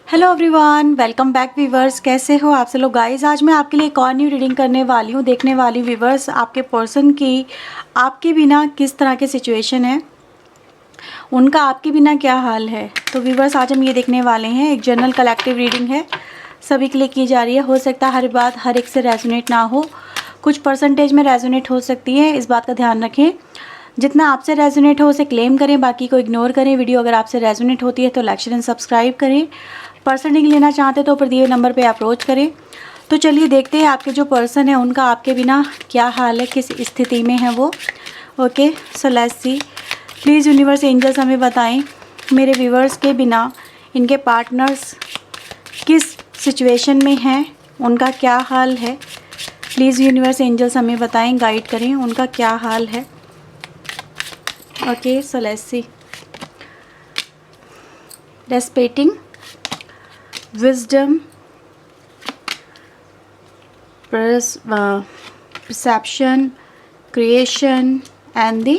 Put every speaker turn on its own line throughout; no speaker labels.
Hello everyone, welcome back viewers. कैसे हो आप सब लोग गाइस। आज मैं आपके लिए एक और न्यू रीडिंग करने वाली हूँ। देखने वाली व्यूवर्स आपके पर्सन की आपके बिना किस तरह की सिचुएशन है, उनका आपके बिना क्या हाल है। तो व्यूवर्स आज हम ये देखने वाले हैं। एक जनरल कलेक्टिव रीडिंग है, सभी के लिए की जा रही है। हो सकता है हर बात हर एक से रेजोनेट ना हो, कुछ परसेंटेज में रेजोनेट हो सकती है, इस बात का ध्यान रखें। जितना आपसे रेजोनेट हो उसे क्लेम करें, बाकी को इग्नोर करें। वीडियो अगर आपसे रेजोनेट होती है तो लाइक शेयर एंड सब्सक्राइब करें। पर्सनली लेना चाहते तो ऊपर दिए नंबर पे अप्रोच करें। तो चलिए देखते हैं आपके जो पर्सन है उनका आपके बिना क्या हाल है, किस स्थिति में है वो। Okay, so let's see. Please universe angels हमें बताएं मेरे व्यूवर्स के बिना इनके पार्टनर्स किस सिचुएशन में हैं, उनका क्या हाल है। प्लीज़ यूनिवर्स एंजल्स हमें बताएं, गाइड करें उनका क्या हाल है। Okay, so let's C. Respecting, wisdom, perception, creation and the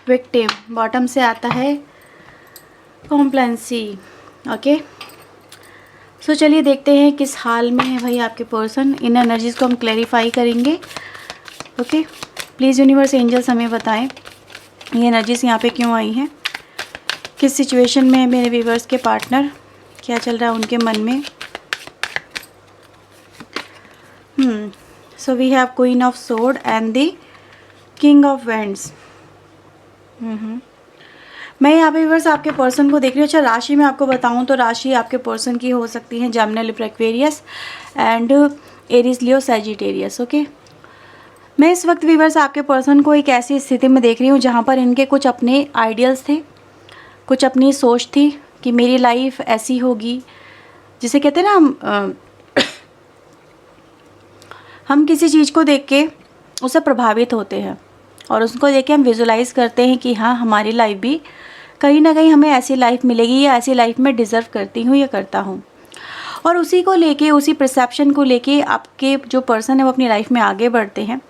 victim। Bottom से आता है कॉम्प्लेंसी। ओके, सो चलिए देखते हैं किस हाल में है भाई आपके पर्सन। इन एनर्जीज़ को हम क्लैरिफाई करेंगे। ओके, प्लीज़ यूनिवर्स एंजल्स हमें बताएं ये एनर्जीज़ यहाँ पे क्यों आई हैं, किस सिचुएशन में है मेरे व्यूवर्स के पार्टनर, क्या चल रहा है उनके मन में। So we have queen of sword and the king of wands. मैं यहाँ पे व्यूअर्स आपके पर्सन को देख रही हूँ। अच्छा, राशि में आपको बताऊँ तो राशि आपके पर्सन की हो सकती है Gemini, Libra, Aquarius and Aries, Leo, Sagittarius. Okay, मैं इस वक्त व्यूअर्स आपके पर्सन को एक ऐसी स्थिति में देख रही हूँ जहाँ पर इनके कुछ अपने आइडियल्स थे, कुछ अपनी सोच थी कि मेरी लाइफ ऐसी होगी। जिसे कहते हैं ना हम किसी चीज़ को देख के उससे प्रभावित होते हैं और उसको देख के हम विजुलाइज करते हैं कि हाँ, हमारी लाइफ भी कहीं ना कहीं हमें ऐसी लाइफ मिलेगी या ऐसी लाइफ में डिज़र्व करती हूँ या करता हूँ। और उसी को लेके, उसी परसेप्शन को लेके आपके जो पर्सन है वो अपनी लाइफ में आगे बढ़ते हैं।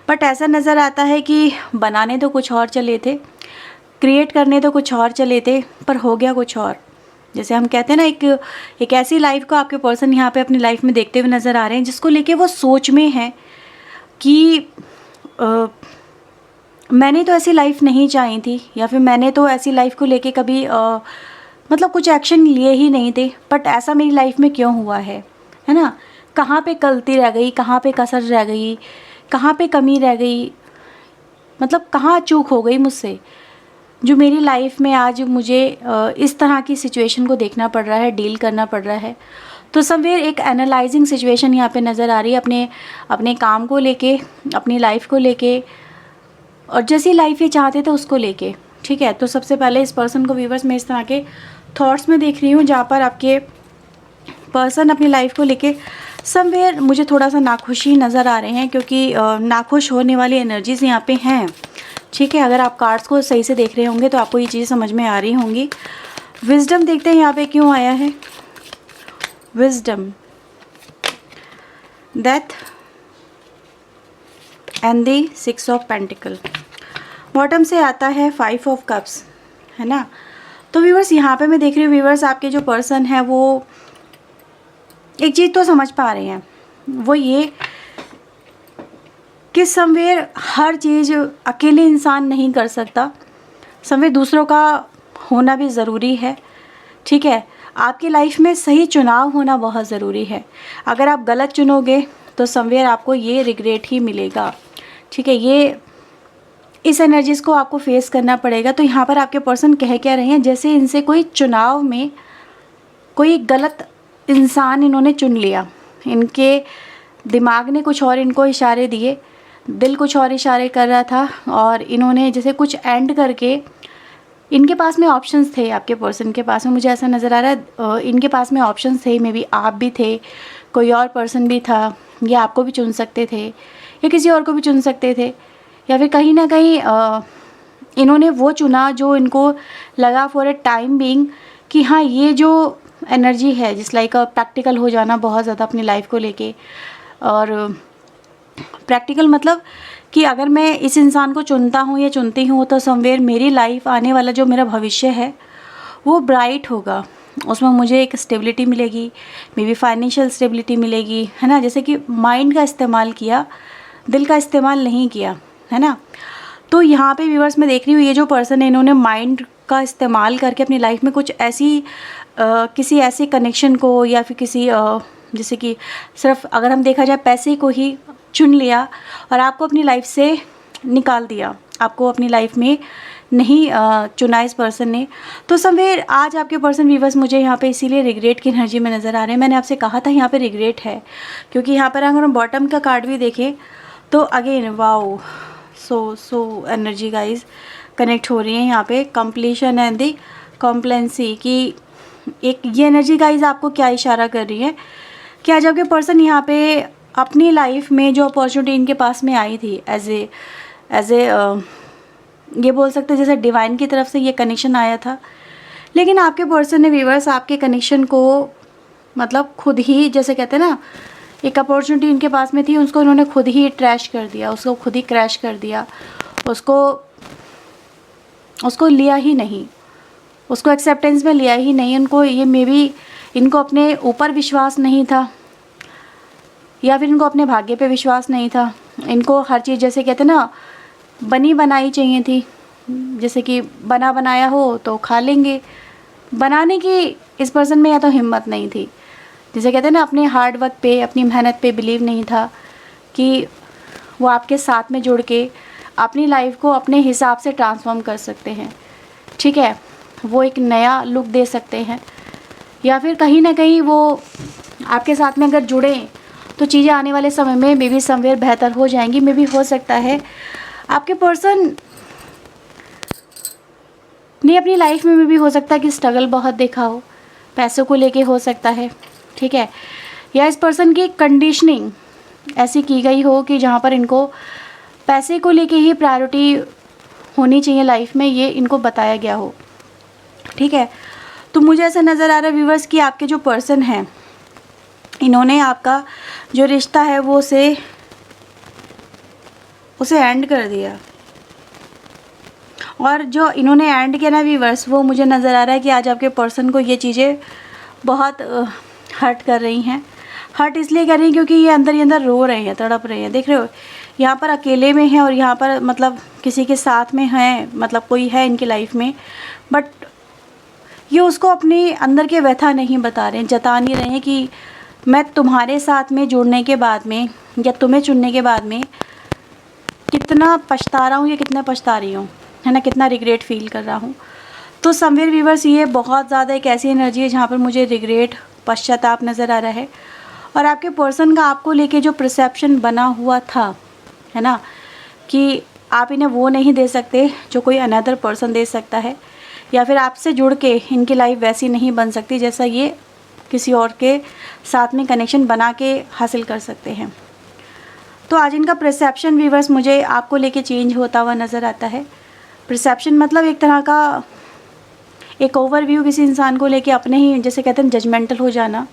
बट ऐसा नज़र आता है कि बनाने तो कुछ और चले थे, क्रिएट करने तो कुछ और चले थे, पर हो गया कुछ और। जैसे हम कहते हैं ना, एक ऐसी लाइफ को आपके पर्सन यहाँ पे अपनी लाइफ में देखते हुए नज़र आ रहे हैं जिसको लेके वो सोच में है कि मैंने तो ऐसी लाइफ नहीं चाही थी, या फिर मैंने तो ऐसी लाइफ को लेके कभी मतलब कुछ एक्शन लिए ही नहीं थे, बट ऐसा मेरी लाइफ में क्यों हुआ है ना। कहाँ पे गलती रह गई, कहाँ पे कसर रह गई, कहाँ पे कमी रह गई, मतलब कहाँ चूक हो गई मुझसे, जो मेरी लाइफ में आज मुझे इस तरह की सिचुएशन को देखना पड़ रहा है, डील करना पड़ रहा है। तो समवेयर एक एनालाइजिंग सिचुएशन यहाँ पे नज़र आ रही है अपने काम को लेके, अपनी लाइफ को लेके, और जैसी लाइफ ये चाहते थे उसको लेके। ठीक है, तो सबसे पहले इस पर्सन को व्यूवर्स मैं इस तरह के थॉट्स में देख रही हूँ जहाँ पर आपके पर्सन अपनी लाइफ को लेके समवेयर मुझे थोड़ा सा नाखुशी नज़र आ रहे हैं, क्योंकि नाखुश होने वाली एनर्जीज़ यहाँ पे हैं। ठीक है, अगर आप कार्ड्स को सही से देख रहे होंगे तो आपको ये चीज़ें समझ में आ रही होंगी। विजडम देखते हैं यहाँ पे क्यों आया है। Wisdom, death and the 6 of pentacle. Bottom से आता है 5 ऑफ कप्स, है ना। तो व्यूवर्स यहाँ पे मैं देख रही हूँ व्यूवर्स आपके जो पर्सन है वो एक चीज़ तो समझ पा रहे हैं, वो ये कि समवेयर हर चीज़ अकेले इंसान नहीं कर सकता, समवेयर दूसरों का होना भी ज़रूरी है। ठीक है, आपकी लाइफ में सही चुनाव होना बहुत ज़रूरी है। अगर आप गलत चुनोगे तो समवेयर आपको ये रिग्रेट ही मिलेगा। ठीक है, ये इस एनर्जीज़ को आपको फेस करना पड़ेगा। तो यहाँ पर आपके पर्सन कह क्या रहे हैं, जैसे इनसे कोई चुनाव में कोई गलत इंसान इन्होंने चुन लिया, इनके दिमाग ने कुछ और इनको इशारे दिए, दिल कुछ और इशारे कर रहा था, और इन्होंने जैसे कुछ एंड करके, इनके पास में ऑप्शंस थे, आपके पर्सन के पास में मुझे ऐसा नज़र आ रहा है इनके पास में ऑप्शंस थे। मे बी आप भी थे, कोई और पर्सन भी था, या आपको भी चुन सकते थे या किसी और को भी चुन सकते थे, या फिर कहीं ना कहीं इन्होंने वो चुना जो इनको लगा फॉर ए टाइम बीइंग कि हाँ, ये जो एनर्जी है जिस लाइक प्रैक्टिकल हो जाना बहुत ज़्यादा अपनी लाइफ को लेके। और प्रैक्टिकल मतलब कि अगर मैं इस इंसान को चुनता हूँ या चुनती हूँ तो समवेयर मेरी लाइफ, आने वाला जो मेरा भविष्य है वो ब्राइट होगा, उसमें मुझे एक स्टेबिलिटी मिलेगी, मे बी फाइनेंशियल स्टेबिलिटी मिलेगी, है ना। जैसे कि माइंड का इस्तेमाल किया, दिल का इस्तेमाल नहीं किया, है ना। तो यहाँ पे व्यूअर्स मैं देख रही हूँ ये जो पर्सन है इन्होंने माइंड का इस्तेमाल करके अपनी लाइफ में कुछ ऐसी किसी ऐसे कनेक्शन को या फिर किसी जैसे कि सिर्फ अगर हम देखा जाए पैसे को ही चुन लिया और आपको अपनी लाइफ से निकाल दिया, आपको अपनी लाइफ में नहीं चुना इस पर्सन ने। तो समवेयर आज आपके पर्सन व्यूअर्स मुझे यहाँ पे इसीलिए रिग्रेट की एनर्जी में नज़र आ रहे हैं। मैंने आपसे कहा था यहाँ पे रिग्रेट है, क्योंकि यहाँ पर अगर हम बॉटम का कार्ड भी देखें तो again wow, so energy guys connect हो रही है यहाँ पे, कंप्लीशन एंड दी कॉम्प्लेंसी की एक ये एनर्जी गाइज आपको क्या इशारा कर रही है कि आज आपके पर्सन यहाँ पे अपनी लाइफ में जो अपॉर्चुनिटी इनके पास में आई थी एज ए ये बोल सकते हैं जैसे डिवाइन की तरफ से ये कनेक्शन आया था, लेकिन आपके पर्सन ने व्यूअर्स आपके कनेक्शन को मतलब खुद ही, जैसे कहते हैं ना, एक अपॉर्चुनिटी इनके पास में थी उसको उन्होंने खुद ही ट्रैश कर दिया, उसको खुद ही क्रैश कर दिया, उसको लिया ही नहीं, उसको एक्सेप्टेंस में लिया ही नहीं। उनको ये मे बी इनको अपने ऊपर विश्वास नहीं था या फिर इनको अपने भाग्य पे विश्वास नहीं था। इनको हर चीज़ जैसे कहते हैं ना बनी बनाई चाहिए थी, जैसे कि बना बनाया हो तो खा लेंगे, बनाने की इस पर्सन में या तो हिम्मत नहीं थी, जैसे कहते हैं ना अपने हार्ड वर्क पे अपनी मेहनत पे बिलीव नहीं था कि वो आपके साथ में जुड़ के अपनी लाइफ को अपने हिसाब से ट्रांसफॉर्म कर सकते हैं, ठीक है, वो एक नया लुक दे सकते हैं, या फिर कहीं ना कहीं वो आपके साथ में अगर जुड़े तो चीज़ें आने वाले समय में मे बी समवेयर बेहतर हो जाएंगी। मे बी हो सकता है आपके पर्सन ने अपनी लाइफ में भी हो सकता है कि स्ट्रगल बहुत देखा हो, पैसों को लेके हो सकता है, ठीक है, या इस पर्सन की कंडीशनिंग ऐसी की गई हो कि जहाँ पर इनको पैसे को लेके ही प्रायोरिटी होनी चाहिए लाइफ में, ये इनको बताया गया हो, ठीक है। तो मुझे ऐसा नज़र आ रहा है व्यूअर्स कि आपके जो पर्सन हैं इन्होंने आपका जो रिश्ता है वो उसे एंड कर दिया, और जो इन्होंने एंड किया ना व्यूअर्स वो मुझे नज़र आ रहा है कि आज आपके पर्सन को ये चीज़ें बहुत हर्ट कर रही हैं। हर्ट इसलिए कर रही हैं क्योंकि ये अंदर ही अंदर रो रहे हैं, तड़प रहे हैं। देख रहे हो यहाँ पर अकेले में हैं और यहाँ पर मतलब किसी के साथ में हैं, मतलब कोई है इनकी लाइफ में, बट ये उसको अपने अंदर के व्यथा नहीं बता रहे हैं, जता नहीं रहे हैं कि मैं तुम्हारे साथ में जुड़ने के बाद में या तुम्हें चुनने के बाद में कितना पछता रहा हूँ या कितना पछता रही हूँ, है ना, कितना रिग्रेट फील कर रहा हूँ। तो समवेयर व्यूअर्स ये बहुत ज़्यादा एक ऐसी एनर्जी है जहाँ पर मुझे रिग्रेट, पश्चाताप नज़र आ रहा है। और आपके पर्सन का आपको लेके जो परसेप्शन बना हुआ था, है ना, कि आप इन्हें वो नहीं दे सकते जो कोई अनदर पर्सन दे सकता है, या फिर आपसे जुड़ के इनकी लाइफ वैसी नहीं बन सकती जैसा ये किसी और के साथ में कनेक्शन बना के हासिल कर सकते हैं। तो आज इनका परसेप्शन व्यूअर्स मुझे आपको लेके चेंज होता हुआ नज़र आता है। परसेप्शन मतलब एक तरह का एक ओवरव्यू किसी इंसान को लेके अपने ही, जैसे कहते हैं जजमेंटल हो जाना,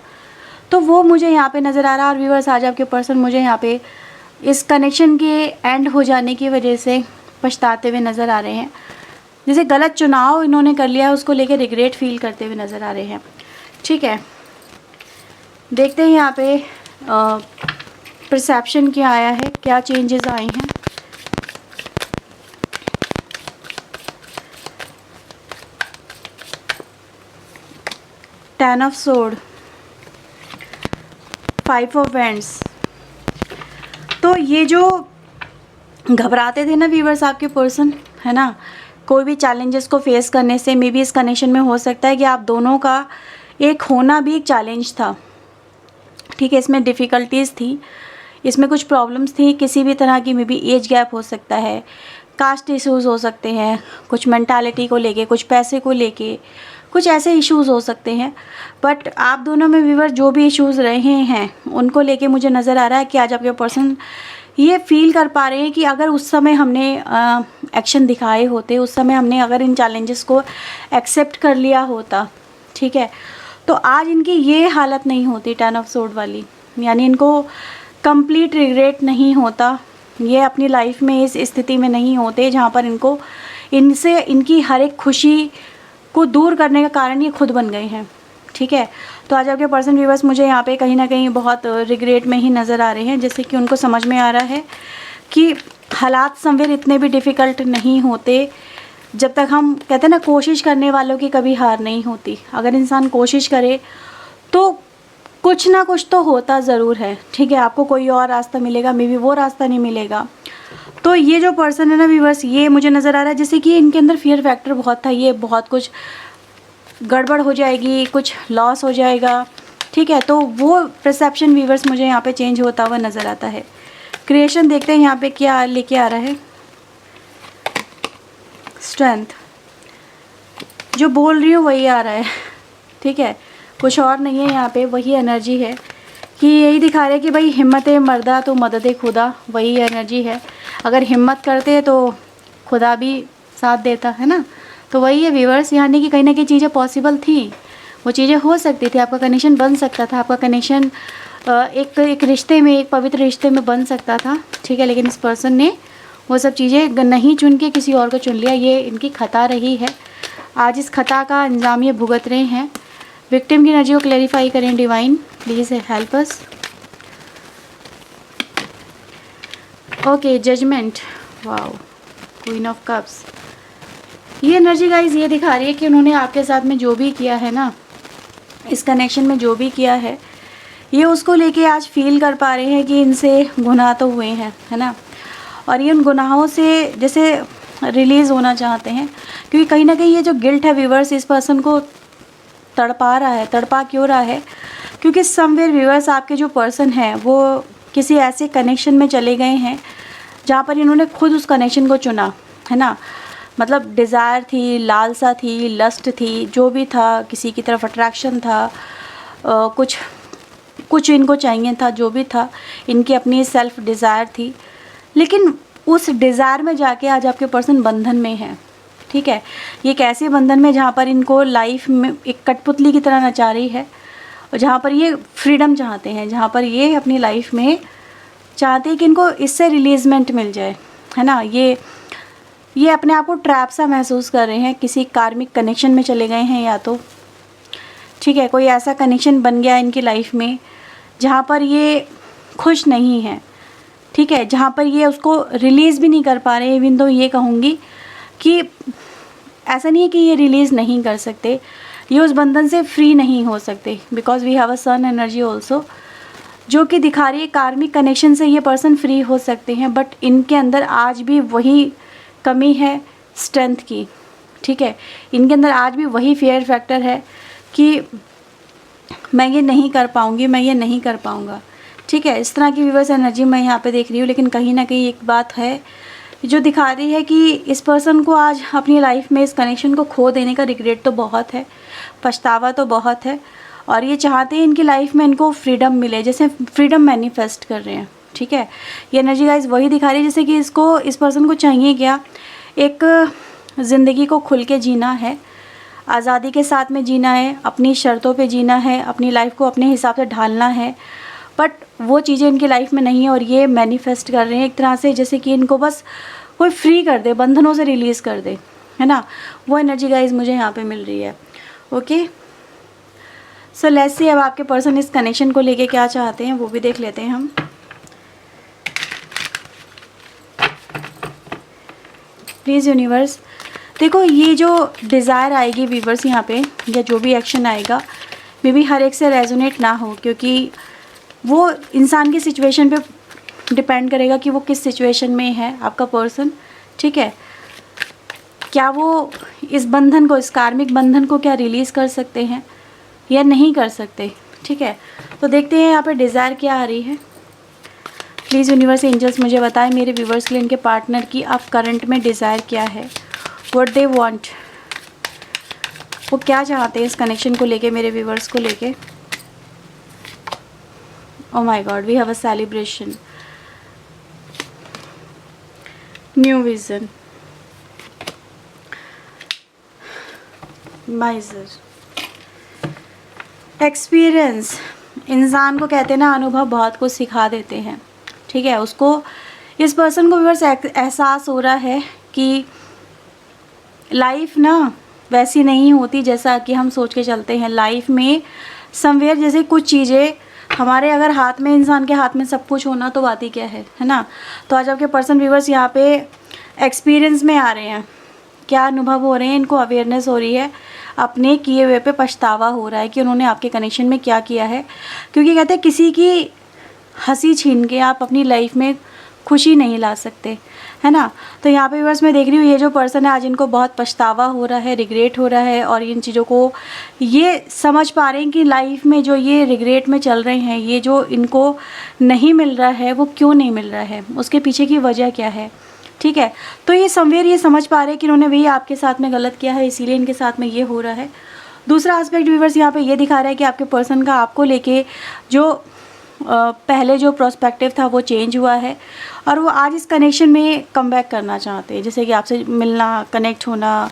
तो वो मुझे यहाँ पे नज़र आ रहा है। और व्यूअर्स आज आपके पर्सन मुझे यहाँ पे इस कनेक्शन के एंड हो जाने की वजह से पछताते हुए नज़र आ रहे हैं, जैसे गलत चुनाव इन्होंने कर लिया है उसको लेके रिग्रेट फील करते हुए नज़र आ रहे हैं, ठीक है। देखते हैं यहाँ पे परसेप्शन क्या आया है, क्या चेंजेस आए हैं। Ten of sword, 5 of wands. तो ये जो घबराते थे ना व्यूअर्स आपके पर्सन, है ना, कोई भी चैलेंजेस को फेस करने से, मे बी इस कनेक्शन में हो सकता है कि आप दोनों का एक होना भी एक चैलेंज था, ठीक है, इसमें डिफ़िकल्टीज़ थी, इसमें कुछ प्रॉब्लम्स थी, किसी भी तरह की मे बी एज गैप हो सकता है, कास्ट इश्यूज़ हो सकते हैं, कुछ मेंटालिटी को लेके, कुछ पैसे को लेके, कुछ ऐसे इश्यूज़ हो सकते हैं। बट आप दोनों में व्यूअर जो भी इश्यूज़ रहे हैं उनको लेके मुझे नज़र आ रहा है कि आज आपके पर्सन ये फील कर पा रहे हैं कि अगर उस समय हमने एक्शन दिखाए होते, उस समय हमने अगर इन चैलेंजेस को एक्सेप्ट कर लिया होता, ठीक है, तो आज इनकी ये हालत नहीं होती 10 ऑफ सोर्ड वाली, यानी इनको कंप्लीट रिग्रेट नहीं होता, ये अपनी लाइफ में इस स्थिति में नहीं होते जहाँ पर इनको इनसे इनकी हर एक खुशी को दूर करने का कारण ये खुद बन गए हैं, ठीक है। तो आज आपके पर्सन व्यूअर्स मुझे यहाँ पे कहीं ना कहीं बहुत रिग्रेट में ही नज़र आ रहे हैं, जैसे कि उनको समझ में आ रहा है कि हालात समवेर इतने भी डिफ़िकल्ट नहीं होते जब तक हम कहते हैं ना, कोशिश करने वालों की कभी हार नहीं होती। अगर इंसान कोशिश करे तो कुछ ना कुछ तो होता ज़रूर है, ठीक है। आपको कोई और रास्ता मिलेगा, मे बी वो रास्ता नहीं मिलेगा। तो ये जो पर्सन है ना व्यूअर्स, ये मुझे नज़र आ रहा है जैसे कि इनके अंदर फियर फैक्टर बहुत था, ये बहुत कुछ गड़बड़ हो जाएगी, कुछ लॉस हो जाएगा, ठीक है। तो वो परसेप्शन व्यूअर्स मुझे यहाँ पे चेंज होता हुआ नज़र आता है। क्रिएशन देखते हैं यहाँ पे क्या लेके आ रहा है। स्ट्रेंथ, जो बोल रही हूँ वही आ रहा है, ठीक है, कुछ और नहीं है यहाँ पे, वही एनर्जी है कि यही दिखा रहे हैं कि भाई हिम्मत मर्दा तो मदद खुदा, वही एनर्जी है। अगर हिम्मत करते तो खुदा भी साथ देता, है ना। तो वही है व्यूअर्स, यानी कि कहीं ना कहीं चीज़ें पॉसिबल थी, वो चीज़ें हो सकती थी, आपका कनेक्शन बन सकता था, आपका कनेक्शन एक रिश्ते में, एक पवित्र रिश्ते में बन सकता था, ठीक है। लेकिन इस पर्सन ने वो सब चीज़ें नहीं चुन के किसी और को चुन लिया, ये इनकी खता रही है। आज इस खता का अंजाम ये भुगत रहे हैं। विक्टिम की एनर्जी को क्लैरिफाई करें divine, please help us. Okay, judgement, wow, queen of cups. ये एनर्जी गाइज ये दिखा रही है कि उन्होंने आपके साथ में जो भी किया है ना, इस कनेक्शन में जो भी किया है, ये उसको लेके आज फील कर पा रहे हैं कि इनसे गुनाह तो हुए हैं, है ना। और ये उन गुनाहों से जैसे रिलीज़ होना चाहते हैं, क्योंकि कहीं ना कहीं ये जो गिल्ट है व्यूअर्स इस पर्सन को तड़पा रहा है। तड़पा क्यों रहा है? क्योंकि समवेयर व्यूअर्स आपके जो पर्सन हैं वो किसी ऐसे कनेक्शन में चले गए हैं जहाँ पर इन्होंने खुद उस कनेक्शन को चुना, है ना। मतलब डिज़ायर थी, लालसा थी, लस्ट थी, जो भी था, किसी की तरफ अट्रैक्शन था, कुछ इनको चाहिए था, जो भी था, इनकी अपनी सेल्फ डिज़ायर थी। लेकिन उस डिज़ायर में जाके आज आपके पर्सन बंधन में है, ठीक है। ये एक ऐसे बंधन में जहाँ पर इनको लाइफ में एक कठपुतली की तरह नचा रही है, और जहाँ पर ये फ्रीडम चाहते हैं, जहाँ पर ये अपनी लाइफ में चाहते हैं कि इनको इससे रिलीजमेंट मिल जाए, है ना। ये अपने आप को ट्रैप सा महसूस कर रहे हैं, किसी कार्मिक कनेक्शन में चले गए हैं या तो, ठीक है। कोई ऐसा कनेक्शन बन गया इनकी लाइफ में जहाँ पर ये खुश नहीं है, ठीक है, जहाँ पर ये उसको रिलीज़ भी नहीं कर पा रहे। इवन तो ये कहूँगी कि ऐसा नहीं है कि ये रिलीज़ नहीं कर सकते, ये उस बंधन से फ्री नहीं हो सकते, because we have a sun energy also, जो कि दिखा रही है कार्मिक कनेक्शन से ये पर्सन फ्री हो सकते हैं। बट इनके अंदर आज भी वही कमी है स्ट्रेंथ की, ठीक है। इनके अंदर आज भी वही फियर फैक्टर है कि मैं ये नहीं कर पाऊँगी, मैं ये नहीं कर पाऊँगा, ठीक है। इस तरह की व्यूअर्स एनर्जी मैं यहाँ पे देख रही हूँ। लेकिन कहीं ना कहीं एक बात है जो दिखा रही है कि इस पर्सन को आज अपनी लाइफ में इस कनेक्शन को खो देने का रिग्रेट तो बहुत है, पछतावा तो बहुत है, और ये चाहते हैं इनकी लाइफ में इनको फ्रीडम मिले, जैसे फ्रीडम मैनिफेस्ट कर रहे हैं, ठीक है। ये एनर्जी गाइस वही दिखा रही है जैसे कि इस पर्सन को चाहिए क्या, एक ज़िंदगी को खुल के जीना है, आज़ादी के साथ में जीना है, अपनी शर्तों पे जीना है, अपनी लाइफ को अपने हिसाब से ढालना है। बट वो चीज़ें इनकी लाइफ में नहीं है, और ये मैनिफेस्ट कर रहे हैं एक तरह से जैसे कि इनको बस कोई फ्री कर दे, बंधनों से रिलीज़ कर दे, है ना। वो एनर्जी गाइस मुझे यहाँ पे मिल रही है। ओके, सो लेट्स सी अब आपके पर्सन इस कनेक्शन को लेके क्या चाहते हैं, वो भी देख लेते हैं हम। प्लीज़ यूनिवर्स, देखो ये जो डिज़ायर आएगी व्यूवर्स यहाँ पे, या जो भी एक्शन आएगा, मे बी हर एक से रेजोनेट ना हो, क्योंकि वो इंसान की सिचुएशन पे डिपेंड करेगा कि वो किस सिचुएशन में है आपका पर्सन, ठीक है। क्या वो इस बंधन को, इस कार्मिक बंधन को क्या रिलीज़ कर सकते हैं या नहीं कर सकते, ठीक है। तो देखते हैं यहाँ पे डिज़ायर क्या आ रही है। प्लीज़ यूनिवर्स एंजल्स मुझे बताएं मेरे व्यूवर्स के लिए इनके पार्टनर की अब करंट में डिज़ायर क्या है, व्हाट दे वांट, वो क्या चाहते हैं इस कनेक्शन को लेके, मेरे व्यूवर्स को लेके। Oh my God, we have a celebration. New vision. Miser. Experience. इंसान को कहते हैं ना, अनुभव बहुत कुछ सिखा देते हैं, ठीक है। उसको, इस पर्सन को भी बस एहसास हो रहा है कि लाइफ ना वैसी नहीं होती जैसा कि हम सोच के चलते हैं। लाइफ में समवेयर जैसे कुछ चीज़ें हमारे अगर हाथ में, इंसान के हाथ में सब कुछ होना तो बात ही क्या है ना। तो आज आपके पर्सन व्यूवर्स यहाँ पे एक्सपीरियंस में आ रहे हैं, क्या अनुभव हो रहे हैं, इनको अवेयरनेस हो रही है, अपने किए हुए पे पछतावा हो रहा है कि उन्होंने आपके कनेक्शन में क्या किया है। क्योंकि कहते हैं किसी की हंसी छीन के आप अपनी लाइफ में खुशी नहीं ला सकते, है ना। तो यहाँ पे व्यूअर्स मैं देख रही हूँ ये जो पर्सन है आज इनको बहुत पछतावा हो रहा है, रिग्रेट हो रहा है, और इन चीज़ों को ये समझ पा रहे हैं कि लाइफ में जो ये रिग्रेट में चल रहे हैं, ये जो इनको नहीं मिल रहा है वो क्यों नहीं मिल रहा है, उसके पीछे की वजह क्या है, ठीक है। तो ये समवेयर ये समझ पा रहे हैं कि इन्होंने वही आपके साथ में गलत किया है, इसीलिए इनके साथ में ये हो रहा है। दूसरा एस्पेक्ट व्यूअर्स यहाँ पे ये दिखा रहा है कि आपके पर्सन का आपको लेके जो पहले जो प्रोस्पेक्टिव था वो चेंज हुआ है, और वो आज इस कनेक्शन में कम बैक करना चाहते हैं, जैसे कि आपसे मिलना, कनेक्ट होना,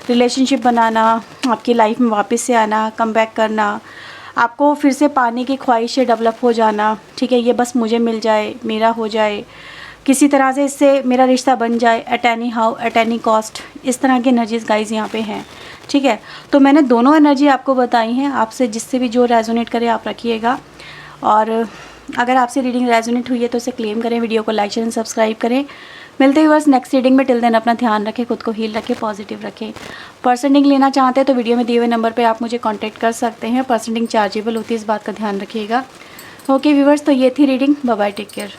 रिलेशनशिप बनाना, आपकी लाइफ में वापस से आना, कम बैक करना, आपको फिर से पाने की ख्वाहिशें डेवलप हो जाना, ठीक है। ये बस मुझे मिल जाए, मेरा हो जाए, किसी तरह से इससे मेरा रिश्ता बन जाए, at any how, at any cost, इस तरह की एनर्जीज गाइज यहाँ पे हैं, ठीक है। तो मैंने दोनों एनर्जी आपको बताई हैं, आपसे जिससे भी जो रेजोनेट करे आप रखिएगा। और अगर आपसे रीडिंग रेजोनेट हुई है तो इसे क्लेम करें, वीडियो को लाइक शेयर सब्सक्राइब करें। मिलते ही बस नेक्स्ट रीडिंग में। टिल देन अपना ध्यान रखें, खुद को हील रखें, पॉजिटिव रखें। पर्सनिंग लेना चाहते हैं तो वीडियो में दिए हुए नंबर पे आप मुझे कांटेक्ट कर सकते हैं। पर्सनिंग चार्जेबल होती है, इस बात का ध्यान रखिएगा। ओके व्यूवर्स, तो ये थी reading. Bye bye, take care.